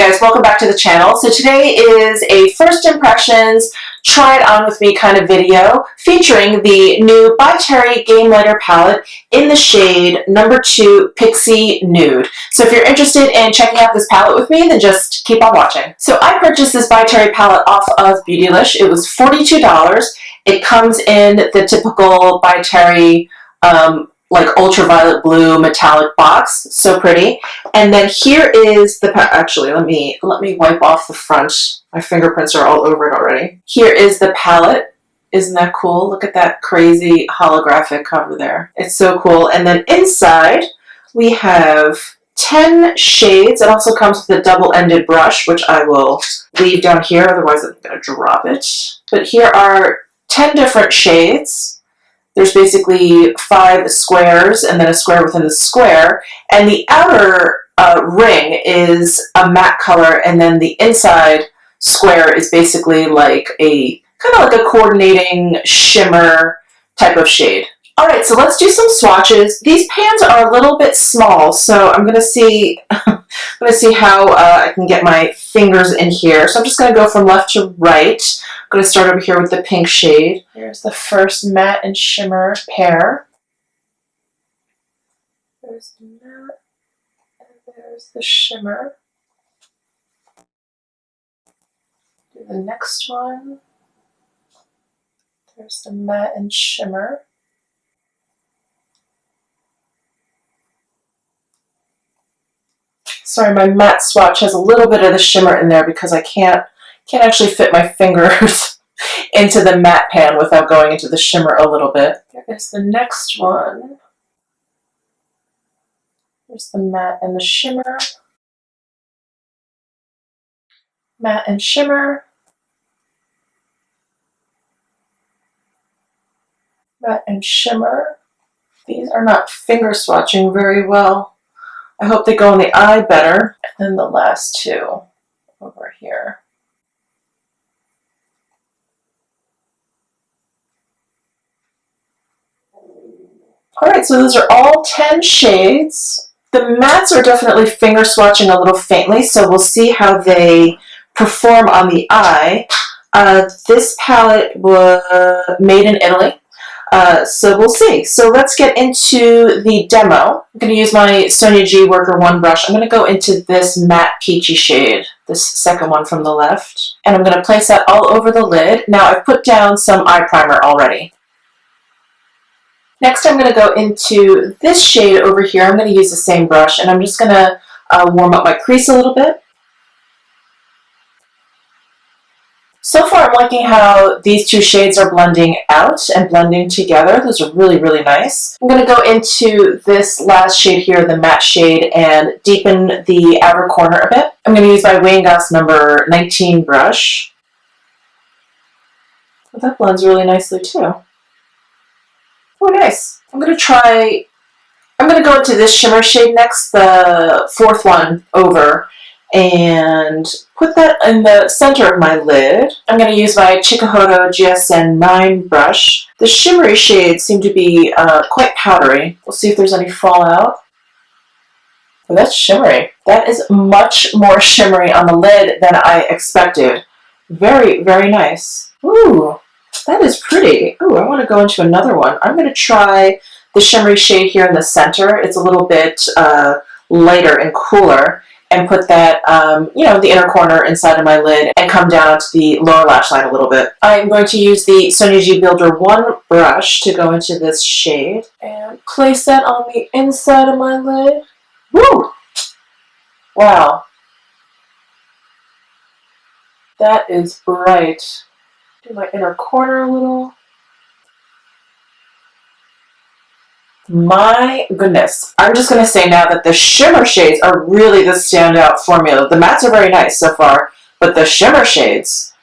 guys, welcome back to the channel. So today is a first impressions, try it on with me kind of video featuring the new By Terry Game Lighter palette in the shade number 2 Pixie Nude. So if you're interested in checking out this palette with me, then just keep on watching. So I purchased this By Terry palette off of Beautylish. It was $42. It comes in the typical By Terry like ultraviolet blue metallic box, so pretty. And then here is the, actually let me wipe off the front. My fingerprints are all over it already. Here is the palette. Isn't that cool? Look at that crazy holographic cover there. It's so cool. And then inside we have 10 shades. It also comes with a double-ended brush, which I will leave down here, otherwise I'm gonna drop it. But here are 10 different shades. There's basically 5 squares and then a square within the square. And the outer ring is a matte color, and then the inside square is basically like a kind of like a coordinating shimmer type of shade. All right, so let's do some swatches. These pans are a little bit small, so I'm gonna see how I can get my fingers in here. So I'm just gonna go from left to right. I'm going to start over here with the pink shade. Here's the first matte and shimmer pair. There's the matte, and there's the shimmer. Do the next one. There's the matte and shimmer. Sorry, my matte swatch has a little bit of the shimmer in there because I can't actually fit my fingers into the matte pan without going into the shimmer a little bit. Here is the next one. Here's the matte and the shimmer. Matte and shimmer. Matte and shimmer. These are not finger swatching very well. I hope they go on the eye better. And then the last two over here. Alright, so those are all 10 shades. The mattes are definitely finger swatching a little faintly, so we'll see how they perform on the eye. This palette was made in Italy, so we'll see. So let's get into the demo. I'm going to use my Sonia G Worker 1 brush. I'm going to go into this matte peachy shade, this second one from the left, and I'm going to place that all over the lid. Now I've put down some eye primer already. Next, I'm going to go into this shade over here. I'm going to use the same brush, and I'm just going to warm up my crease a little bit. So far, I'm liking how these two shades are blending out and blending together. Those are really, really nice. I'm going to go into this last shade here, the matte shade, and deepen the outer corner a bit. I'm going to use my Hourglass number 19 brush. Well, that blends really nicely, too. Oh, nice. I'm going to go into this shimmer shade next, the fourth one over, and put that in the center of my lid. I'm going to use my Chikuhodo GSN 9 brush. The shimmery shades seem to be quite powdery. We'll see if there's any fallout. Oh, that's shimmery. That is much more shimmery on the lid than I expected. Very, very nice. Ooh. That is pretty. Oh, I want to go into another one. I'm going to try the shimmery shade here in the center. It's a little bit lighter and cooler, and put that, you know, the inner corner inside of my lid and come down to the lower lash line a little bit. I'm going to use the Sonia G Builder 1 brush to go into this shade and place that on the inside of my lid. Woo! Wow. That is bright. Do my inner corner a little. My goodness. I'm just going to say now that the shimmer shades are really the standout formula. The mattes are very nice so far, but the shimmer shades,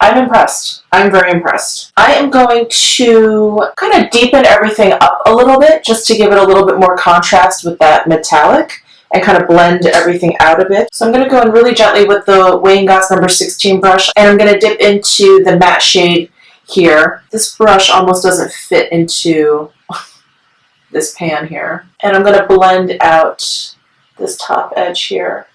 I'm impressed. I'm very impressed. I am going to kind of deepen everything up a little bit just to give it a little bit more contrast with that metallic and kind of blend everything out a bit. So I'm going to go in really gently with the Hourglass number 16 brush, and I'm going to dip into the matte shade here. This brush almost doesn't fit into this pan here. And I'm going to blend out this top edge here.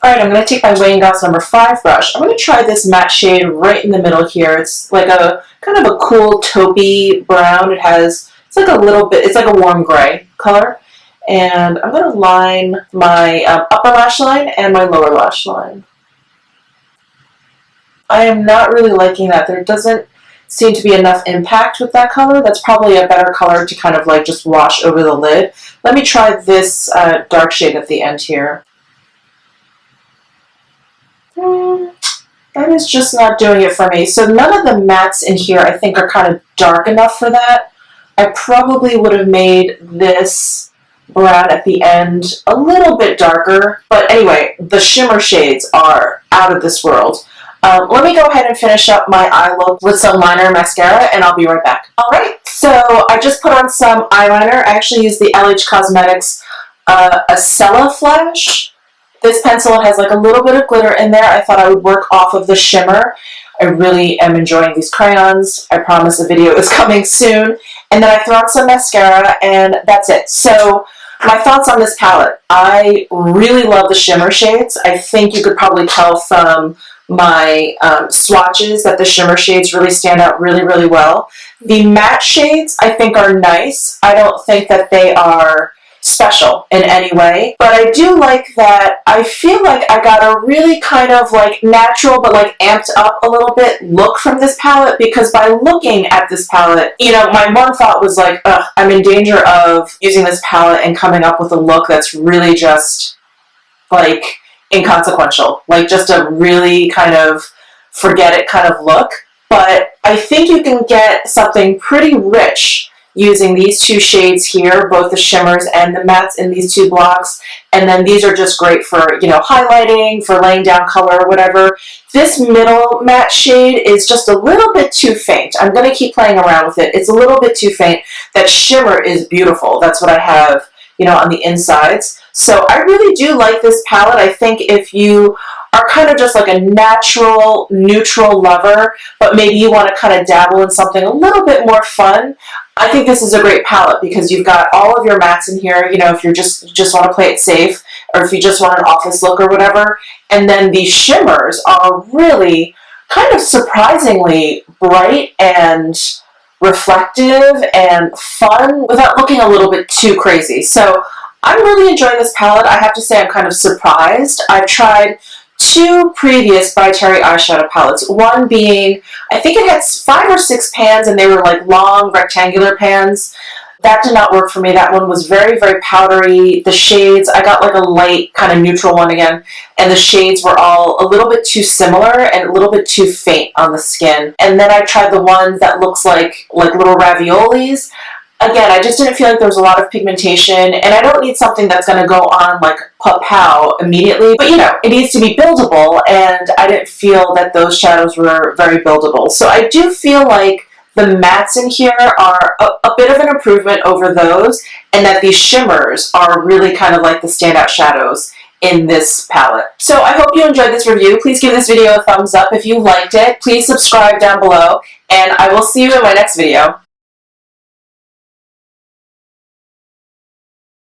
Alright, I'm going to take my Wayne Goss number 5 brush. I'm going to try this matte shade right in the middle here. It's like a kind of a cool taupey brown. It's like a little bit, it's like a warm gray color. And I'm going to line my upper lash line and my lower lash line. I am not really liking that. There doesn't seem to be enough impact with that color. That's probably a better color to kind of like just wash over the lid. Let me try this dark shade at the end here. That is just not doing it for me. So none of the mattes in here I think are kind of dark enough for that. I probably would have made this brown at the end a little bit darker. But anyway, the shimmer shades are out of this world. Let me go ahead and finish up my eye look with some liner mascara, and I'll be right back. Alright, so I just put on some eyeliner. I actually used the LH Cosmetics Acela Flash. This pencil has like a little bit of glitter in there. I thought I would work off of the shimmer. I really am enjoying these crayons. I promise a video is coming soon. And then I throw on some mascara, and that's it. So my thoughts on this palette. I really love the shimmer shades. I think you could probably tell from my swatches that the shimmer shades really stand out really, really well. The matte shades I think are nice. I don't think that they are special in any way, but I do like that I feel like I got a really kind of like natural but like amped up a little bit look from this palette, because by looking at this palette, you know, my one thought was like, ugh, I'm in danger of using this palette and coming up with a look that's really just like inconsequential, like just a really kind of forget it kind of look. But I think you can get something pretty rich using these two shades here, both the shimmers and the mattes in these two blocks. And then these are just great for, you know, highlighting, for laying down color or whatever. This middle matte shade is just a little bit too faint. I'm going to keep playing around with it. It's a little bit too faint. That shimmer is beautiful. That's what I have, you know, on the insides. So I really do like this palette. I think if you are kind of just like a natural, neutral lover, but maybe you want to kind of dabble in something a little bit more fun, I think this is a great palette, because you've got all of your mattes in here, you know, if you just want to play it safe, or if you just want an office look or whatever. And then these shimmers are really kind of surprisingly bright and reflective and fun without looking a little bit too crazy. So I'm really enjoying this palette. I have to say I'm kind of surprised. I've tried two previous By Terry eyeshadow palettes, one being, I think it had 5 or 6 pans, and they were like long rectangular pans. That did not work for me. That one was very, very powdery. The shades, I got like a light kind of neutral one again, and the shades were all a little bit too similar and a little bit too faint on the skin. And then I tried the ones that looks like little raviolis. Again, I just didn't feel like there was a lot of pigmentation, and I don't need something that's going to go on like pow immediately, but you know, it needs to be buildable, and I didn't feel that those shadows were very buildable. So I do feel like the mattes in here are a bit of an improvement over those, and that these shimmers are really kind of like the standout shadows in this palette. So I hope you enjoyed this review. Please give this video a thumbs up if you liked it. Please subscribe down below, and I will see you in my next video.